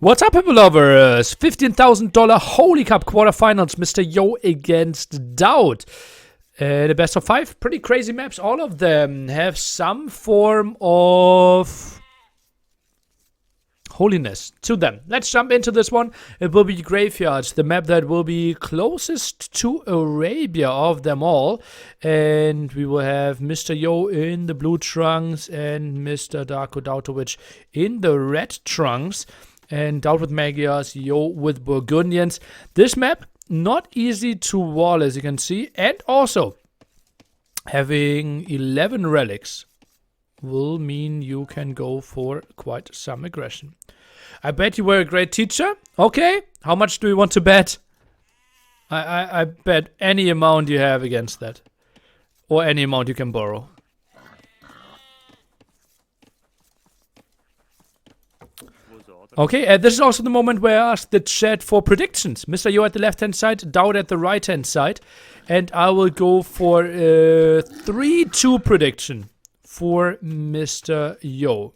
What's up, people lovers? $15,000 Holy Cup quarterfinals. Mr. Yo against DauT. The best of 5. Pretty crazy maps. All of them have some form of holiness to them. Let's jump into this one. It will be Graveyards, the map that will be closest to Arabia of them all. And we will have Mr. Yo in the blue trunks and Mr. Darko Dautovic in the red trunks. And DauT with Magyars, Yo with Burgundians. This map, not easy to wall, as you can see. And also, having 11 relics will mean you can go for quite some aggression. I bet you were a great teacher. Okay, how much do you want to bet? I bet any amount you have against that. Or any amount you can borrow. Okay, this is also the moment where I ask the chat for predictions. Mr. Yo at the left-hand side, DauT at the right-hand side. And I will go for a 3-2 prediction for Mr. Yo.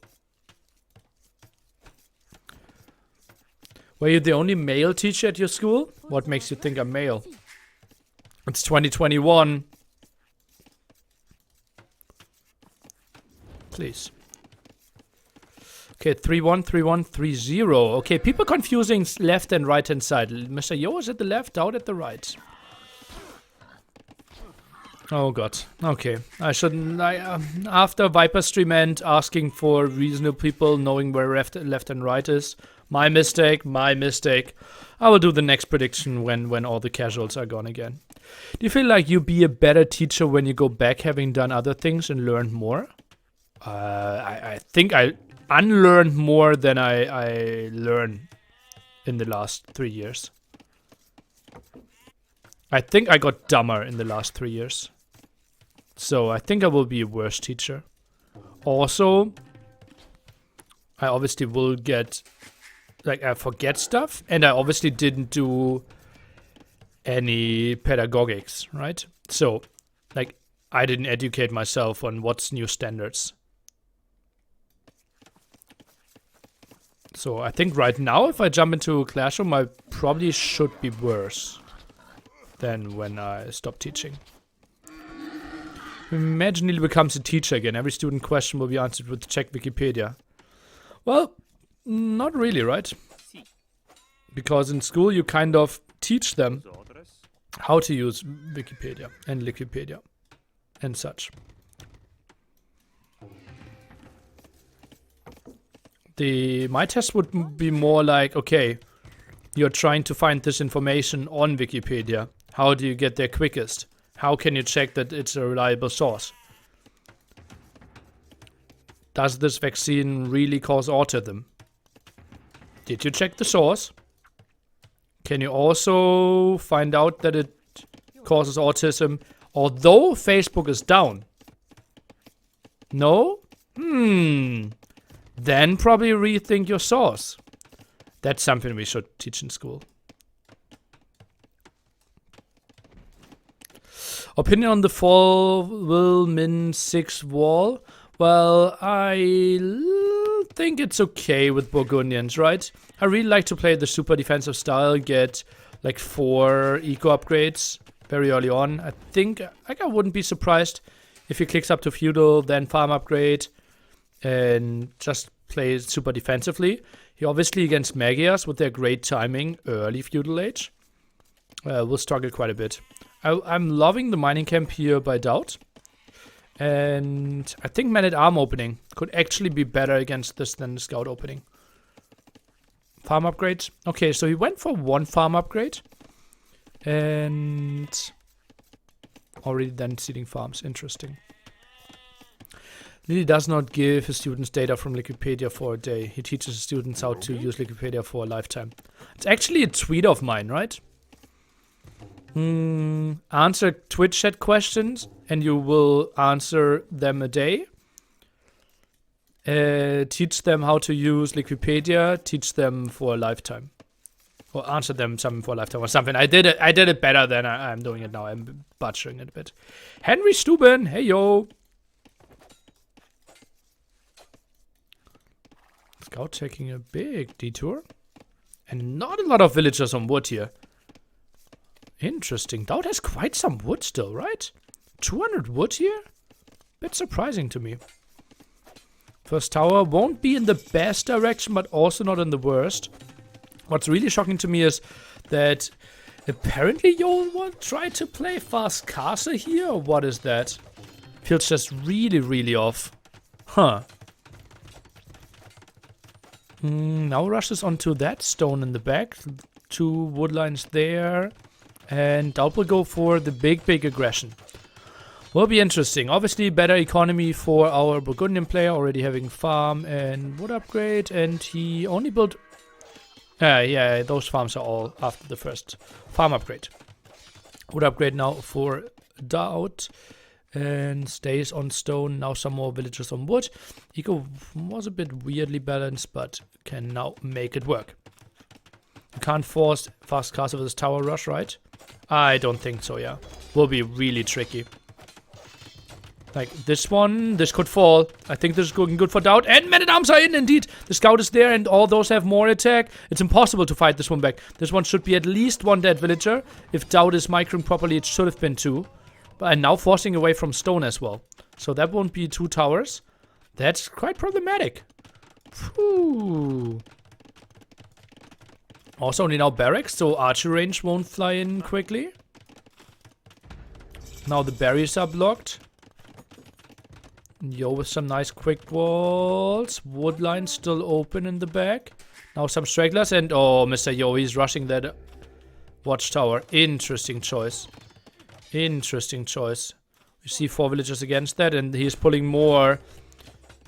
Were you the only male teacher at your school? What makes you think I'm male? It's 2021. Please. Okay, 3-1, 3-1, 3-0. Okay, people confusing left and right hand side. Mr. Yo is at the left, DauT at the right. Oh god. Okay, I shouldn't. After Viper stream end, asking for reasonable people knowing where left and right is. My mistake, my mistake. I will do the next prediction when all the casuals are gone again. Do you feel like you be a better teacher when you go back having done other things and learned more? I think I unlearned more than I learned in the last 3 years. I think I got dumber in the last 3 years. So I think I will be a worse teacher. Also, I obviously will get, like, I forget stuff, and I obviously didn't do any pedagogics, right? So, like, I didn't educate myself on what's new standards. So I think right now, if I jump into Classroom, I probably should be worse than when I stopped teaching. Imagine he becomes a teacher again. Every student question will be answered with check Wikipedia. Well, not really, right? Because in school you kind of teach them how to use Wikipedia and such. My test would be more like, okay, you're trying to find this information on Wikipedia. How do you get there quickest? How can you check that it's a reliable source? Does this vaccine really cause autism? Did you check the source? Can you also find out that it causes autism although Facebook is down? No? Then probably rethink your source. That's something we should teach in school. Opinion on the fall will min 6 wall. Well, I think it's okay with Burgundians, right? I really like to play the super defensive style, get like 4 eco upgrades very early on. I think I wouldn't be surprised if he clicks up to feudal, then farm upgrade, and just play super defensively. He obviously against Magyars with their great timing, early feudal age, will struggle quite a bit. I'm loving the mining camp here by DauT. And I think Man-at-Arm opening could actually be better against this than the Scout opening. Farm upgrades. Okay, so he went for 1 farm upgrade. And already then seeding farms. Interesting. Lily does not give his students data from Wikipedia for a day. He teaches his students how to use Wikipedia for a lifetime. It's actually a tweet of mine, right? Answer Twitch chat questions and you will answer them a day. Teach them how to use Wikipedia. Teach them for a lifetime. Or answer them something for a lifetime or something. I did it better than I'm doing it now. I'm butchering it a bit. Henry Stuben, hey yo. Scout taking a big detour. And not a lot of villagers on wood here. Interesting. DauT has quite some wood still, right? 200 wood here? Bit surprising to me. First tower won't be in the best direction, but also not in the worst. What's really shocking to me is that apparently you'll try to play fast castle here, or what is that? Feels just really, really off. Huh. Now rushes onto that stone in the back. 2 wood lines there. And DauT will go for the big aggression. Will be interesting. Obviously, better economy for our Burgundian player, already having farm and wood upgrade. And he only built... yeah, those farms are all after the first farm upgrade. Wood upgrade now for DauT. And stays on stone. Now some more villagers on wood. Eco was a bit weirdly balanced, but can now make it work. You can't force fast castle with this tower rush, right? I don't think so, yeah. Will be really tricky. Like this one, this could fall. I think this is going good for DauT. And men-at-arms are in, indeed. The scout is there and all those have more attack. It's impossible to fight this one back. This one should be at least 1 dead villager. If DauT is microing properly, it should have been 2. And now forcing away from stone as well. So that won't be 2 towers. That's quite problematic. Whew. Also only now barracks, so archer range won't fly in quickly. Now the barriers are blocked. Yo with some nice quick walls. Wood line still open in the back. Now some stragglers and oh, Mr. Yo, he's rushing that watchtower. Interesting choice. Interesting choice. We see 4 villagers against that and he's pulling more.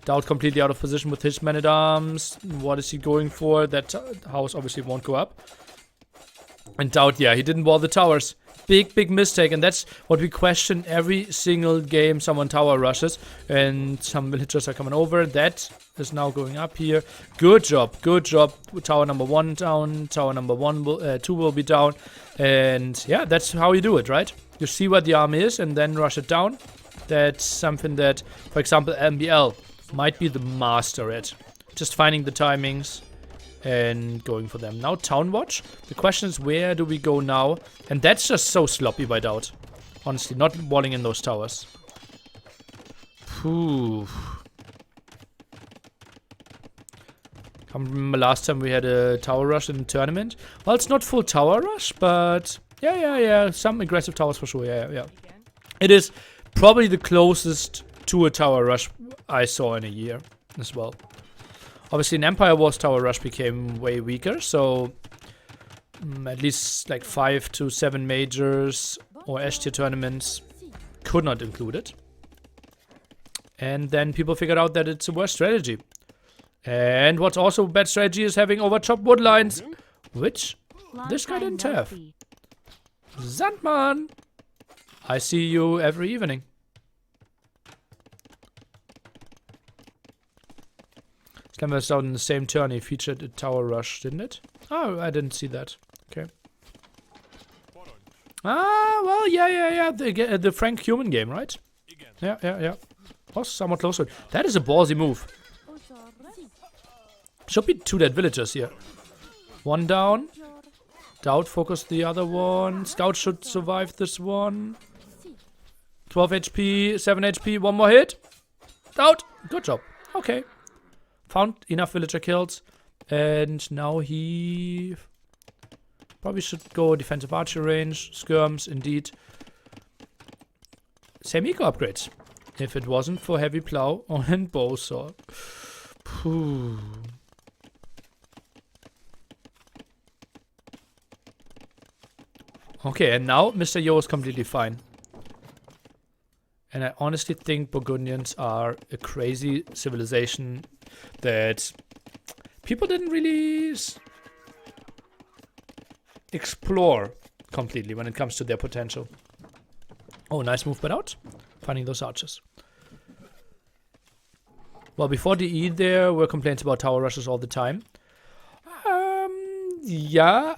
DauT completely out of position with his men-at-arms. What is he going for? That house obviously won't go up. And DauT, yeah, he didn't wall the towers. Big mistake. And that's what we question every single game someone tower rushes. And some villagers are coming over. That is now going up here. Good job. Good job. Tower number 1 down. Tower number 2 will be down. And yeah, that's how you do it, right? You see where the army is and then rush it down. That's something that, for example, MBL might be the master at. Just finding the timings and going for them. Now town watch. The question is, where do we go now? And that's just so sloppy by DauT. Honestly, not walling in those towers. Phew. I remember last time we had a tower rush in the tournament. Well, it's not full tower rush, but yeah. Some aggressive towers for sure. Yeah. It is probably the closest to a tower rush I saw in a year as well. Obviously in Empire Wars, tower rush became way weaker, so at least like 5 to 7 majors or S tier tournaments could not include it. And then people figured out that it's a worse strategy. And what's also a bad strategy is having overchopped wood lines, which this guy didn't have. Sandman! I see you every evening. Slammer was down in the same turn. He featured a tower rush, didn't it? Oh, I didn't see that. Okay. Ah, well, yeah. The Frank Human game, right? Yeah. Was somewhat closer. That is a ballsy move. Should be 2 dead villagers here. 1 down. DauT focused the other one. Scout should survive this one. 12 HP, 7 HP, 1 more hit. DauT, good job. Okay. Found enough villager kills. And now he probably should go defensive archer range. Skirms, indeed. Same eco upgrades. If it wasn't for heavy plow and bow sword. Phew. Okay, and now Mr. Yo is completely fine. And I honestly think Burgundians are a crazy civilization that people didn't really explore completely when it comes to their potential. Oh, nice move by DauT. Finding those archers. Well, before the E there were complaints about tower rushes all the time. Yeah,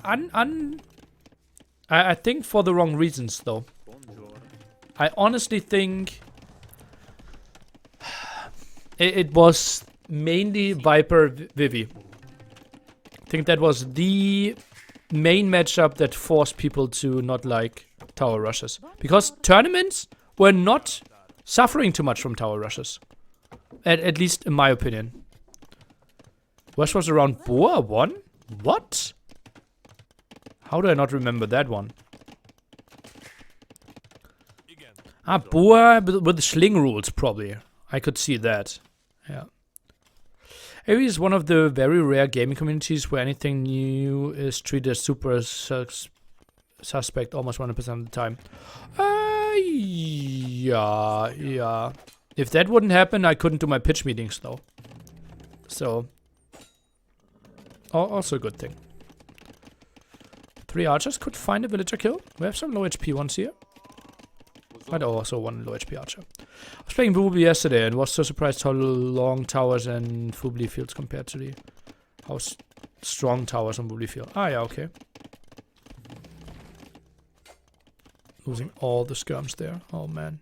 I think for the wrong reasons, though. I honestly think it was mainly Viper Vivi think that was the main matchup that forced people to not like tower rushes. Because tournaments were not suffering too much from tower rushes. At least in my opinion. West was around Boa 1? What? How do I not remember that one? Ah, Boa with the sling rules, probably. I could see that. Yeah. AV is one of the very rare gaming communities where anything new is treated as super suspect almost 100% of the time. Yeah. If that wouldn't happen, I couldn't do my pitch meetings, though. So, also a good thing. 3 archers could find a villager kill. We have some low HP ones here. But also one low HP archer. I was playing Fubli yesterday and was so surprised how long towers and Fubli fields compared to how strong towers on Fubli field. Ah, yeah, okay. Losing all the skirms there. Oh, man.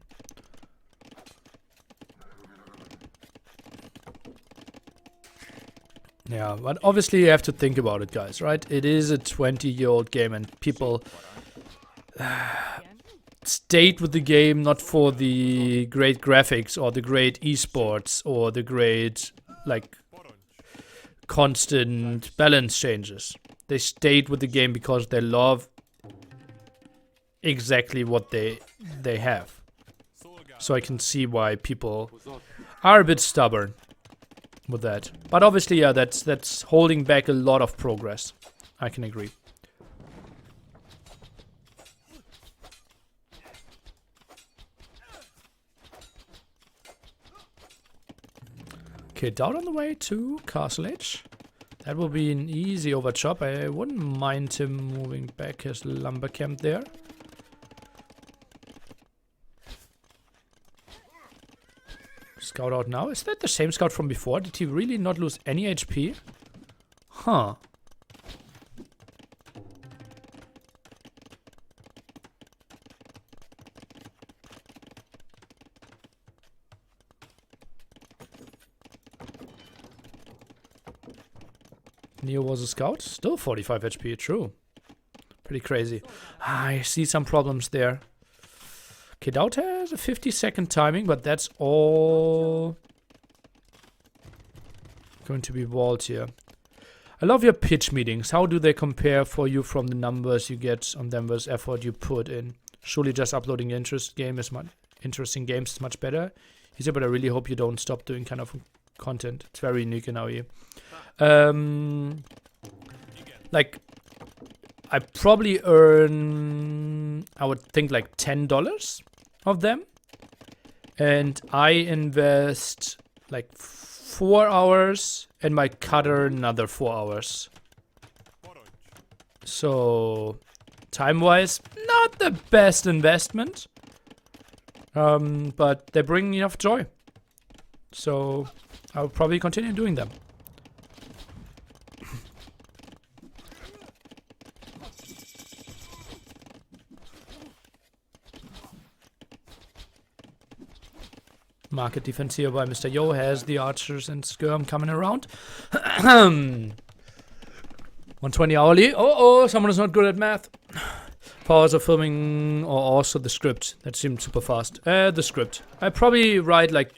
Yeah, but obviously you have to think about it, guys, right? It is a 20-year-old game and people stayed with the game not for the great graphics or the great esports or the great, like, constant balance changes. They stayed with the game because they love exactly what they have. So I can see why people are a bit stubborn with that. But obviously, yeah, that's holding back a lot of progress. I can agree. Okay, DauT on the way to Castle Edge. That will be an easy overchop. I wouldn't mind him moving back his lumber camp there. Scout out now. Is that the same scout from before? Did he really not lose any HP? Huh. Neo was a scout. Still 45 HP. True. Pretty crazy. I see some problems there. Okay, DauT has a 50-second timing, but that's all going to be walled here. I love your pitch meetings. How do they compare for you from the numbers you get on them versus effort you put in? Surely just uploading interesting games is much better. He said, but I really hope you don't stop doing kind of content. It's very unique in AOE. Like, I probably earn, I would think, like $10 of them. And I invest like 4 hours and my cutter another 4 hours. So, time-wise, not the best investment. But they bring enough joy. So, I'll probably continue doing them. Market defense here by Mr. Yo has the archers and skirm coming around. 120 hourly. Oh, someone is not good at math. Powers of filming or also the script. That seemed super fast. The script. I probably write like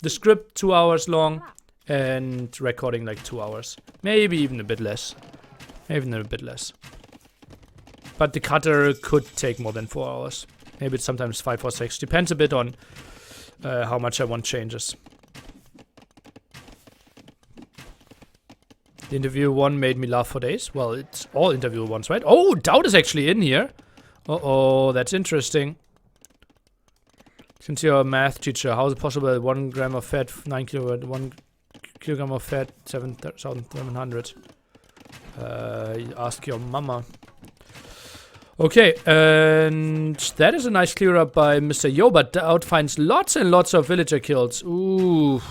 the script 2 hours long and recording like 2 hours. Maybe even a bit less. But the cutter could take more than 4 hours. Maybe it's sometimes 5 or 6. Depends a bit on how much I want changes. The interview one made me laugh for days. Well, it's all interview ones, right? Oh, DauT is actually in here. Uh-oh, that's interesting. Since you're a math teacher, how is it possible 1 gram of fat, 9 kilo, 1 kilogram of fat, 7,700? Ask your mama. Okay, and that is a nice clear up by Mr. Yo, but DauT finds lots and lots of villager kills. Ooh.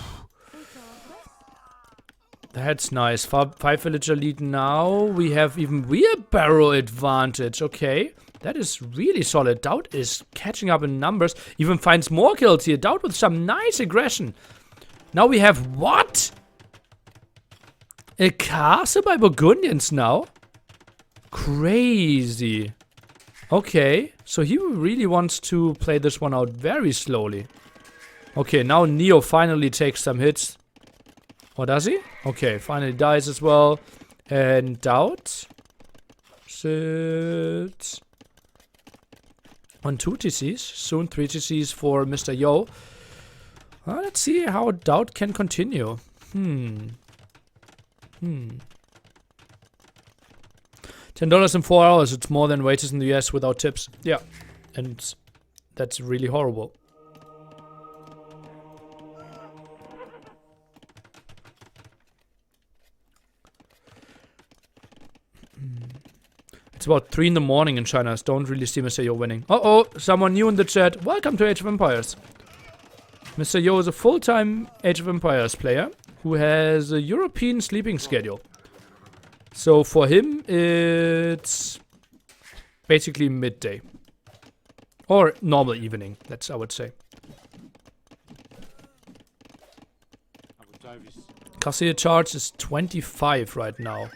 That's nice. 5 villager lead now. We have even wheelbarrow advantage. Okay, that is really solid. DauT is catching up in numbers. Even finds more kills here. DauT with some nice aggression. Now we have what? A castle by Burgundians now? Crazy. Okay, so he really wants to play this one out very slowly. Okay, now Neo finally takes some hits. Or does he? Okay, finally dies as well. And DauT sits on 2 TCs. Soon 3 TCs for Mr. Yo. Let's see how DauT can continue. $10 in 4 hours. It's more than waiters in the US without tips. Yeah, and that's really horrible. It's about 3 in the morning in China. Don't really see Mr. Yo winning. Uh-oh, someone new in the chat. Welcome to Age of Empires. Mr. Yo is a full-time Age of Empires player who has a European sleeping schedule. So for him, it's basically midday. Or normal evening, that's I would say. Cassia charge is 25 right now.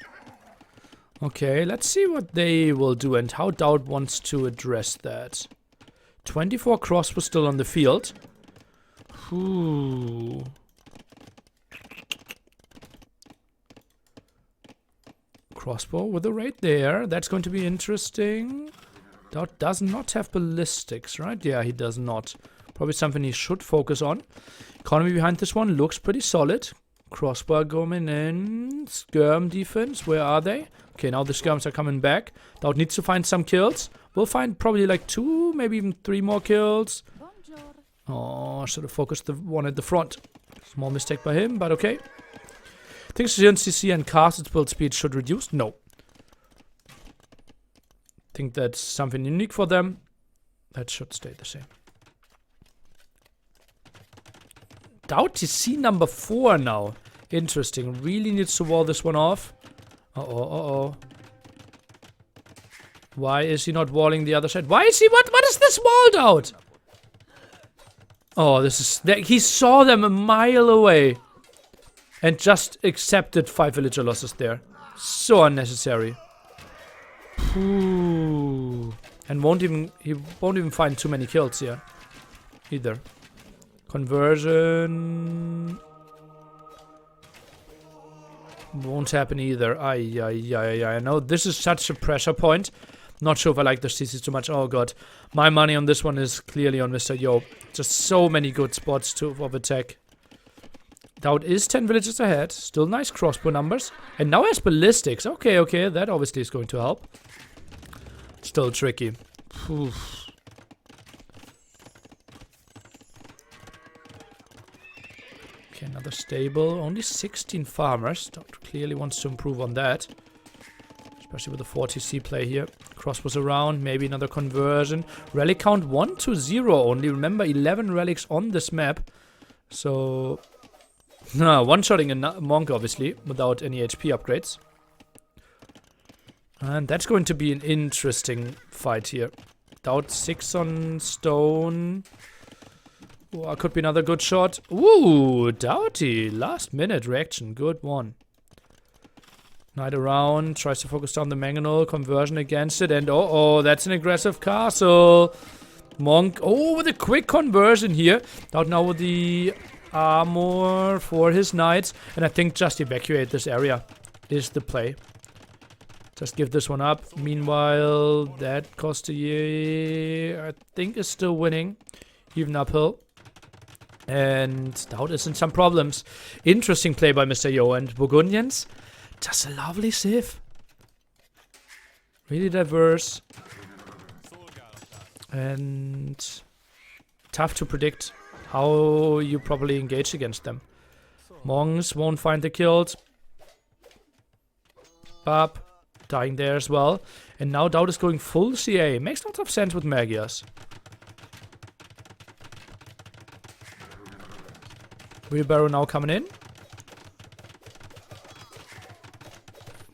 Okay, let's see what they will do and how DauT wants to address that. 24 crossbow still on the field. Ooh. Crossbow with a raid there. That's going to be interesting. DauT does not have ballistics, right? Yeah, he does not. Probably something he should focus on. Economy behind this one looks pretty solid. Crossbow coming in. Skirm defense, where are they? Okay, now the skirms are coming back. DauT needs to find some kills. We'll find probably like 2, maybe even 3 more kills. Oh, should have focused the one at the front. Small mistake by him, but okay. Think CC and castle's build speed should reduce? No. Think that's something unique for them. That should stay the same. DauT TC number 4 now. Interesting. Really needs to wall this one off. Uh-oh. Why is he not walling the other side? Why is he... What is this walled out? Oh, this is... He saw them a mile away. And just accepted 5 villager losses there. So unnecessary. Ooh. And he won't even find too many kills here. Either. Conversion... Won't happen either. I know this is such a pressure point. Not sure if I like the CC too much. Oh god. My money on this one is clearly on Mr. Yo. Just so many good spots of attack. DauT is 10 villages ahead. Still nice crossbow numbers. And now has ballistics. Okay. That obviously is going to help. Still tricky. Oof. Okay, another stable. Only 16 farmers. DauT clearly wants to improve on that. Especially with the 40C play here. Crossbows around. Maybe another conversion. Relic count 1 to 0 only. Remember, 11 relics on this map. So... one-shotting a monk, obviously. Without any HP upgrades. And that's going to be an interesting fight here. DauT 6 on stone. Oh, could be another good shot. Ooh, DauT. Last minute reaction. Good one. Knight around. Tries to focus down the mangonel. Conversion against it. And that's an aggressive castle. Monk. Oh, with a quick conversion here. DauT now with the armor for his knights. And I think just evacuate this area is the play. Just give this one up. Meanwhile, that Costier, I think, is still winning. Even uphill. And DauT is in some problems. Interesting play by Mr. Yo. And Burgundians, just a lovely civ. Really diverse. And tough to predict how you probably engage against them. Monks won't find the kills. Bab dying there as well. And now DauT is going full CA. Makes lots of sense with Magias. Wheelbarrow now coming in.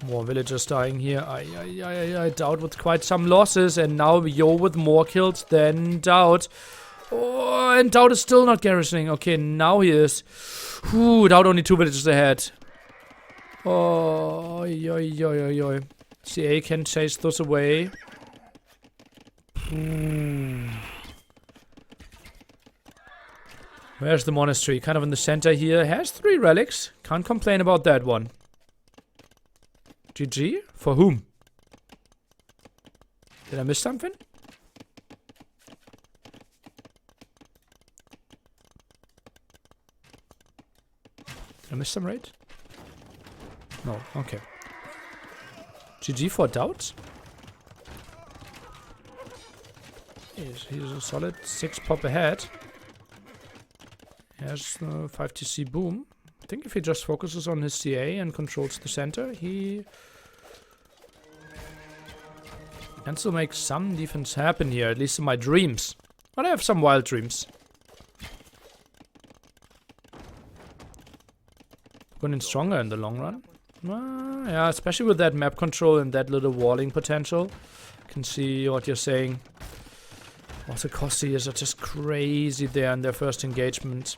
More villagers dying here. DauT with quite some losses. And now Yo with more kills than DauT. Oh, and DauT is still not garrisoning. Okay, now he is. Ooh, DauT only 2 villages ahead. Oh, yo, yo, yo, yo. CA can chase those away. Where's the monastery? Kind of in the center here. Has 3 relics. Can't complain about that one. GG? For whom? Did I miss something? Did I miss some raid? No, okay. GG for DauT. He's a solid 6 pop ahead. He has 5 TC boom. I think if he just focuses on his CA and controls the center, he can still make some defense happen here, at least in my dreams. But I have some wild dreams. Going in stronger in the long run. Yeah, especially with that map control and that little walling potential. Can see what you're saying. Also, Costiers are just crazy there in their first engagement.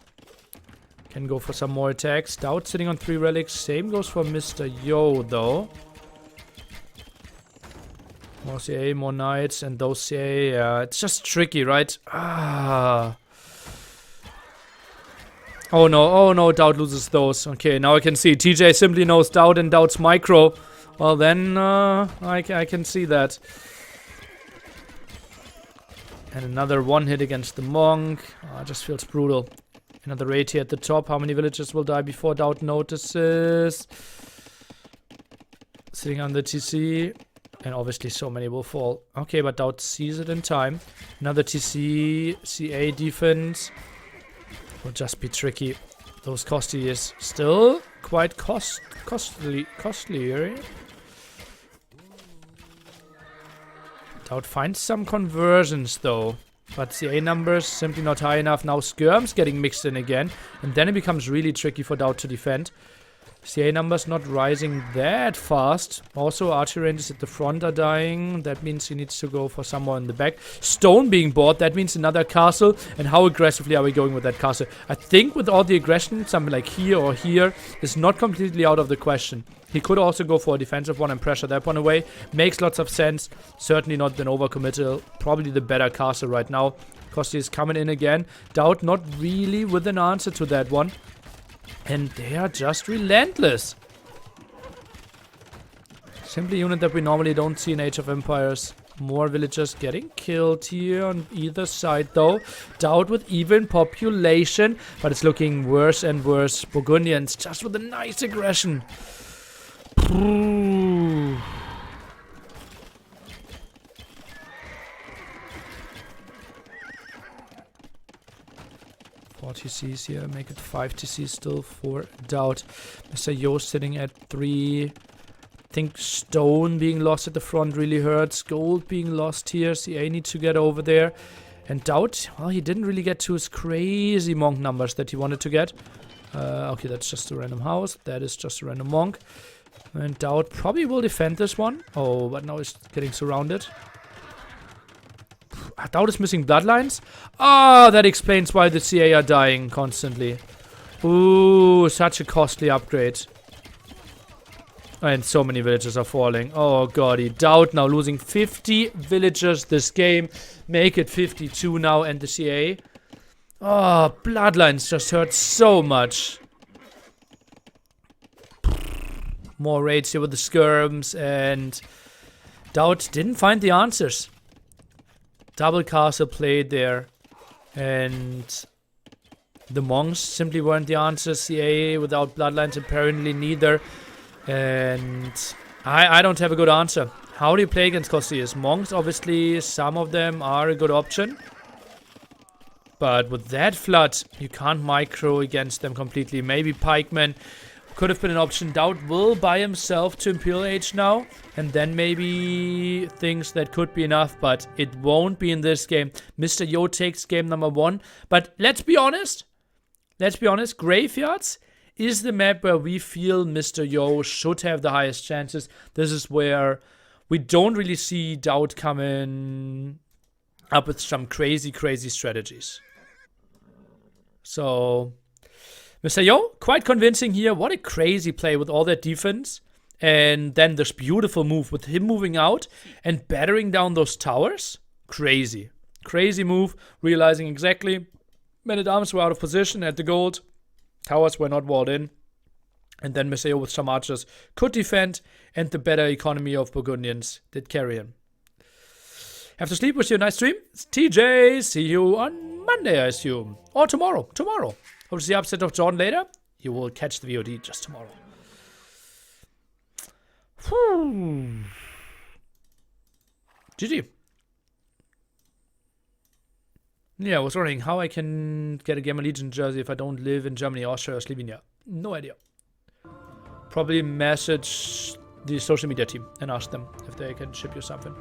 Can go for some more attacks. DauT sitting on 3 relics. Same goes for Mr. Yo, though. More CA, more knights, and those CA. Yeah, it's just tricky, right? Ah. Oh no, DauT loses those. Okay, now I can see. TJ simply knows DauT and DauT's micro. Well, then I can see that. And another 1 hit against the monk. Oh, it just feels brutal. Another raid here at the top. How many villagers will die before DauT notices? Sitting on the TC. And obviously so many will fall. Okay, but DauT sees it in time. Another TC, CA defense. Will just be tricky. Those costly is still quite costly area. DauT finds some conversions though. But CA numbers simply not high enough. Now Skirm's getting mixed in again. And then it becomes really tricky for DauT to defend. CA numbers not rising that fast. Also, archery ranges at the front are dying. That means he needs to go for somewhere in the back. Stone being bought. That means another castle. And how aggressively are we going with that castle? I think with all the aggression, something like here or here is not completely out of the question. He could also go for a defensive one and pressure that one away. Makes lots of sense. Certainly not an overcommittal. Probably the better castle right now. Kosti is coming in again. DauT not really with an answer to that one. And they are just relentless. Simply unit that we normally don't see in Age of Empires. More villagers getting killed here on either side though. DauT with even population. But it's looking worse and worse. Burgundians just with a nice aggression. 4 TCs here, make it 5 TCs still for DauT. Mr. Yo sitting at 3. I think stone being lost at the front really hurts. Gold being lost here. CA needs to get over there. And DauT, well, he didn't really get to his crazy monk numbers that he wanted to get. Okay, that's just a random house. That is just a random monk. And DauT probably will defend this one. Oh, but now he's getting surrounded. DauT is missing bloodlines. Ah, that explains why the CA are dying constantly. Ooh, such a costly upgrade. And so many villagers are falling. Oh goddy. DauT now losing 50 villagers this game. Make it 52 now and the CA. Oh, bloodlines just hurt so much. More raids here with the skirms, and DauT didn't find the answers. Double castle played there, and the monks simply weren't the answers. CA without bloodlines apparently neither, and I don't have a good answer. How do you play against Costiers? Monks, obviously, some of them are a good option. But with that flood, you can't micro against them completely. Maybe pikemen could have been an option. DauT will buy himself to Imperial Age now. And then maybe things that could be enough. But it won't be in this game. Mr. Yo takes game number 1. But let's be honest. Graveyards is the map where we feel Mr. Yo should have the highest chances. This is where we don't really see DauT coming up with some crazy strategies. So Mr. Yo, quite convincing here. What a crazy play with all that defense. And then this beautiful move with him moving out and battering down those towers. Crazy. Crazy move. Realizing exactly men-at-arms were out of position at the gold. Towers were not walled in. And then Mr. Yo with some archers could defend. And the better economy of Burgundians did carry him. Have to sleep. Wish you a nice stream. It's TJ. See you on Monday, I assume. Or tomorrow. Tomorrow. Hope to see the upset of John later. You will catch the VOD just tomorrow. GG. Yeah, I was wondering how I can get a Gamer Legion jersey if I don't live in Germany, Austria, or Slovenia. No idea. Probably message the social media team and ask them if they can ship you something.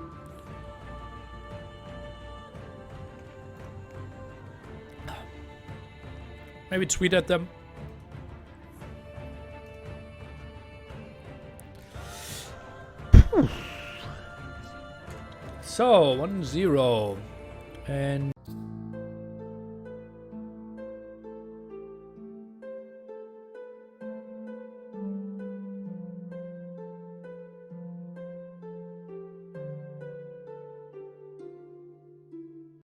Maybe tweet at them. So, 1-0. And